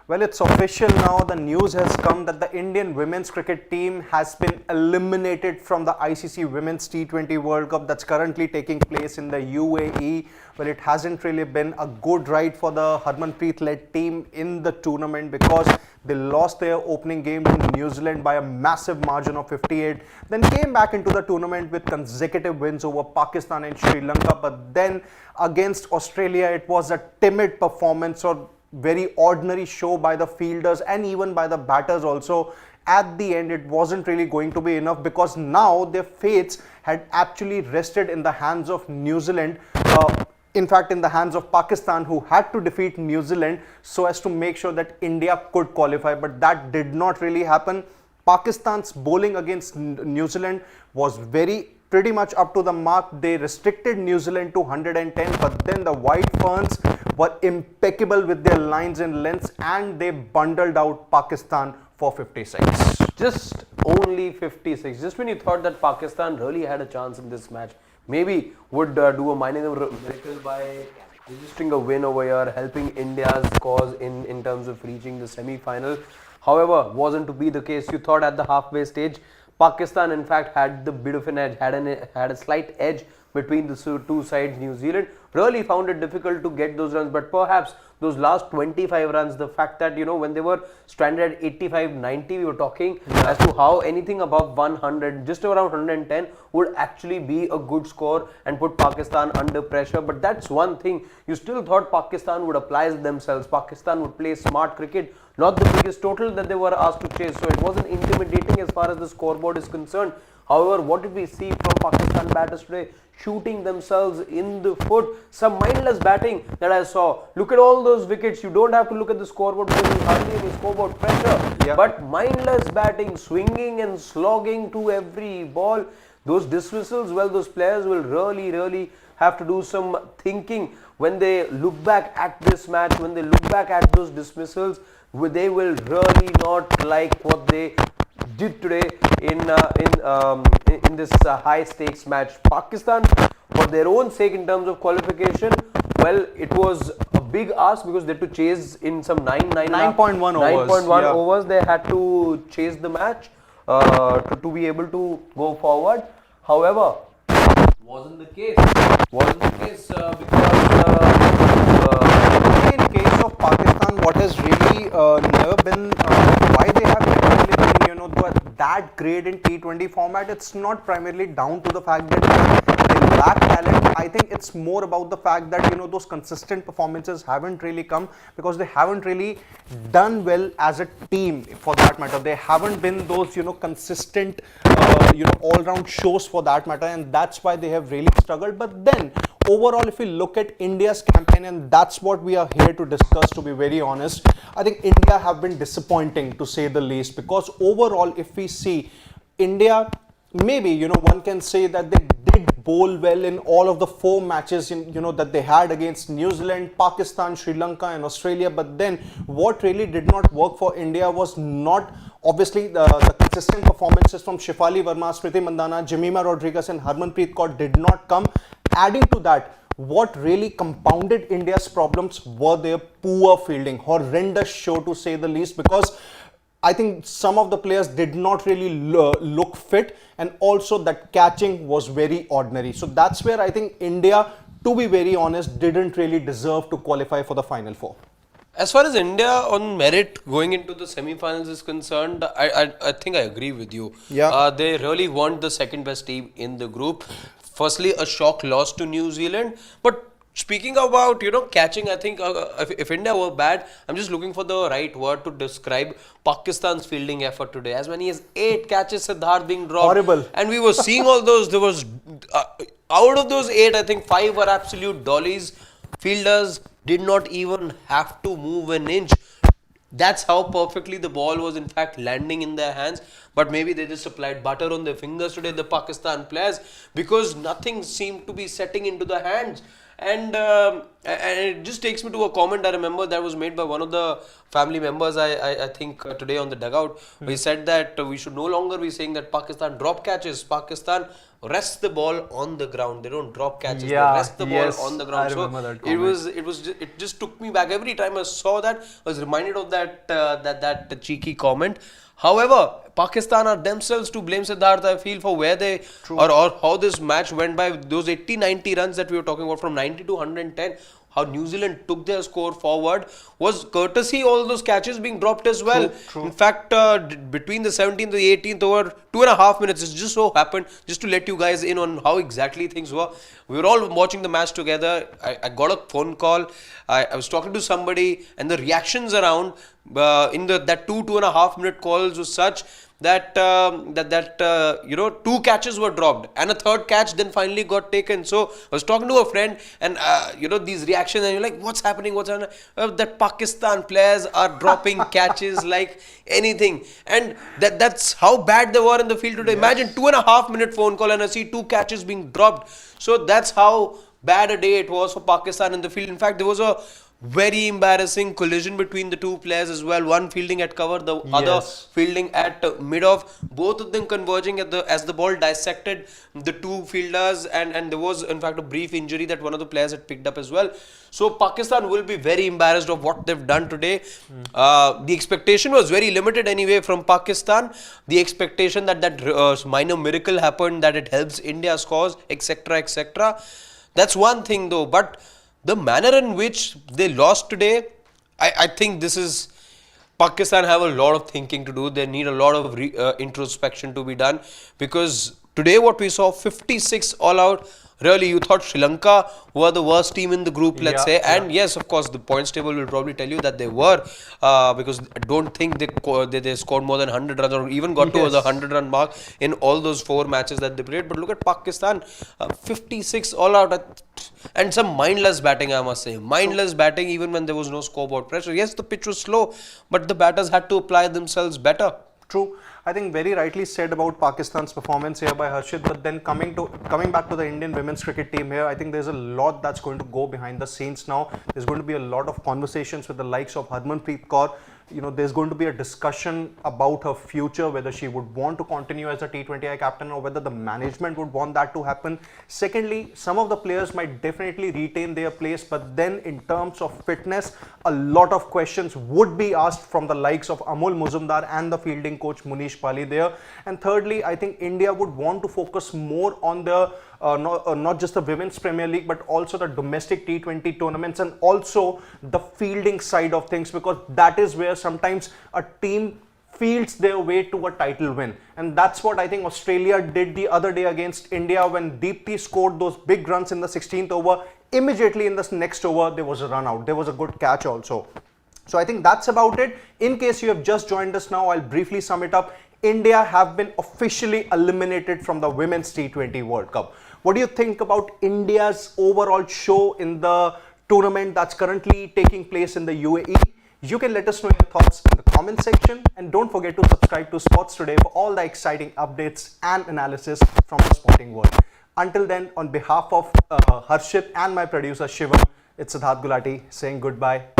Well, it's official now. The news has come that the Indian women's cricket team has been eliminated from the ICC Women's T20 World Cup that's currently taking place in the UAE. Well, it hasn't really been a good ride for the Harmanpreet-led team in the tournament because they lost their opening game to New Zealand by a massive margin of 58, then came back into the tournament with consecutive wins over Pakistan and Sri Lanka. But then against Australia, it was a timid performance or very ordinary show by the fielders and even by the batters also. At the end, it wasn't really going to be enough because now their fates had actually rested in the hands of New Zealand. In fact, in the hands of Pakistan, who had to defeat New Zealand so as to make sure that India could qualify. But that did not really happen. Pakistan's bowling against New Zealand was pretty much up to the mark. They restricted New Zealand to 110, but then the White Ferns were impeccable with their lines and lengths and they bundled out Pakistan for 56. Just only 56. Just when you thought that Pakistan really had a chance in this match, maybe would do a minor miracle by registering a win over here, helping India's cause in terms of reaching the semi-final. However, wasn't to be the case. You thought at the halfway stage, Pakistan in fact had the bit of an edge, had a slight edge between the two sides. New Zealand really found it difficult to get those runs, but perhaps those last 25 runs, the fact that when they were stranded at 85, 90, we were talking as to how anything above 100, just around 110 would actually be a good score and put Pakistan under pressure. But that's one thing, you still thought Pakistan would apply themselves, Pakistan would play smart cricket, not the biggest total that they were asked to chase, so it wasn't intimidating as far as the scoreboard is concerned. However, what did we see from Pakistan batters today? Shooting themselves in the foot. Some mindless batting that I saw. Look at all those wickets. You don't have to look at the scoreboard because there's hardly any scoreboard pressure. Yeah. But mindless batting, swinging and slogging to every ball. Those dismissals, well, those players will really have to do some thinking when they look back at this match, when they look back at those dismissals. They will really not like what they did today in this high stakes match. Pakistan, for their own sake in terms of qualification, well, it was a big ask because they had to chase in some 9.1 overs. They had to chase the match to be able to go forward. However, wasn't the case because in case of Pakistan, what has really never been why they have really been that great in T20 format, it's not primarily down to the fact that they lack talent. I think it's more about the fact that those consistent performances haven't really come because they haven't really done well as a team, for that matter. They haven't been those consistent all-round shows, for that matter, and that's why they have really struggled. But then overall, if we look at India's campaign, and that's what we are here to discuss, to be very honest, I think India have been disappointing, to say the least, because overall, if we see India, maybe one can say that they did bowl well in all of the 4 matches that they had against New Zealand, Pakistan, Sri Lanka and Australia. But then what really did not work for India was not obviously the consistent performances from Shefali Verma, Smriti Mandhana, Jemimah Rodriguez and Harmanpreet Kaur did not come. Adding to that, what really compounded India's problems were their poor fielding, horrendous show to say the least, because I think some of the players did not really look fit, and also that catching was very ordinary. So that's where I think India, to be very honest, didn't really deserve to qualify for the Final Four. As far as India on merit going into the semi-finals is concerned, I think I agree with you. Yeah. They really weren't the second best team in the group. Firstly, a shock loss to New Zealand, but speaking about, catching, I think if India were bad, I'm just looking for the right word to describe Pakistan's fielding effort today. As many as 8 catches, Siddharth being dropped. Horrible. And we were seeing all those, there was, out of those 8, I think 5 were absolute dollies. Fielders did not even have to move an inch. That's how perfectly the ball was in fact landing in their hands. But maybe they just applied butter on their fingers today, the Pakistan players, because nothing seemed to be setting into the hands. And it just takes me to a comment I remember that was made by one of the family members, I think today on the dugout. He said that we should no longer be saying that Pakistan drop catches. Pakistan rest the ball on the ground. They don't drop catches. Yeah, They rest the yes, ball on the ground. I remember that it comment. was it just took me back every time I saw that. I was reminded of that cheeky comment. However, Pakistan are themselves to blame, Siddharth, I feel, for where they or how this match went by. Those 80-90 runs that we were talking about, from 90 to 110, how New Zealand took their score forward was courtesy all those catches being dropped as well. True. In fact, between the 17th and the 18th, over 2.5 minutes, it just so happened, just to let you guys in on how exactly things were. We were all watching the match together. I got a phone call. I was talking to somebody, and the reactions around in that 2.5 minute calls was such that two catches were dropped and a third catch then finally got taken. So I was talking to a friend, and these reactions, and you're like, what's happening? That Pakistan players are dropping catches like anything, and that's how bad they were in the field today. Yes. Imagine 2.5 minute phone call and I see 2 catches being dropped. So that's how bad a day it was for Pakistan in the field. In fact, there was a very embarrassing collision between the two players as well. One fielding at cover, the other fielding at mid-off. Both of them converging as the ball dissected the two fielders, and there was in fact a brief injury that one of the players had picked up as well. So Pakistan will be very embarrassed of what they've done today. The expectation was very limited anyway from Pakistan. The expectation that minor miracle happened, that it helps India scores, etc., etc. That's one thing though, but the manner in which they lost today, I think this is, Pakistan have a lot of thinking to do. They need a lot of introspection to be done, because today what we saw, 56 all out. Really, you thought Sri Lanka were the worst team in the group, let's say. And yes, of course, the points table will probably tell you that they were, because I don't think they scored more than 100 runs or even got to the 100-run mark in all those 4 matches that they played. But look at Pakistan, 56 all out. And some mindless batting, I must say. Mindless batting, even when there was no scoreboard pressure. Yes, the pitch was slow, but the batters had to apply themselves better. True. I think very rightly said about Pakistan's performance here by Harshit. But then coming back to the Indian women's cricket team here, I think there's a lot that's going to go behind the scenes now. There's going to be a lot of conversations with the likes of Harmanpreet Kaur. There's going to be a discussion about her future, whether she would want to continue as a T20I captain or whether the management would want that to happen. Secondly, some of the players might definitely retain their place, but then in terms of fitness, a lot of questions would be asked from the likes of Amol Muzumdar and the fielding coach Munish Pali there. And thirdly, I think India would want to focus more on the not just the Women's Premier League, but also the domestic T20 tournaments and also the fielding side of things, because that is where sometimes a team fields their way to a title win. And that's what I think Australia did the other day against India when Deepti scored those big runs in the 16th over. Immediately in the next over, there was a run out. There was a good catch also. So I think that's about it. In case you have just joined us now, I'll briefly sum it up. India have been officially eliminated from the Women's T20 World Cup. What do you think about India's overall show in the tournament that's currently taking place in the UAE? You can let us know your thoughts in the comment section, and don't forget to subscribe to Sports Today for all the exciting updates and analysis from the sporting world. Until then, on behalf of Harshit and my producer Shivam, it's Siddharth Gulati saying goodbye.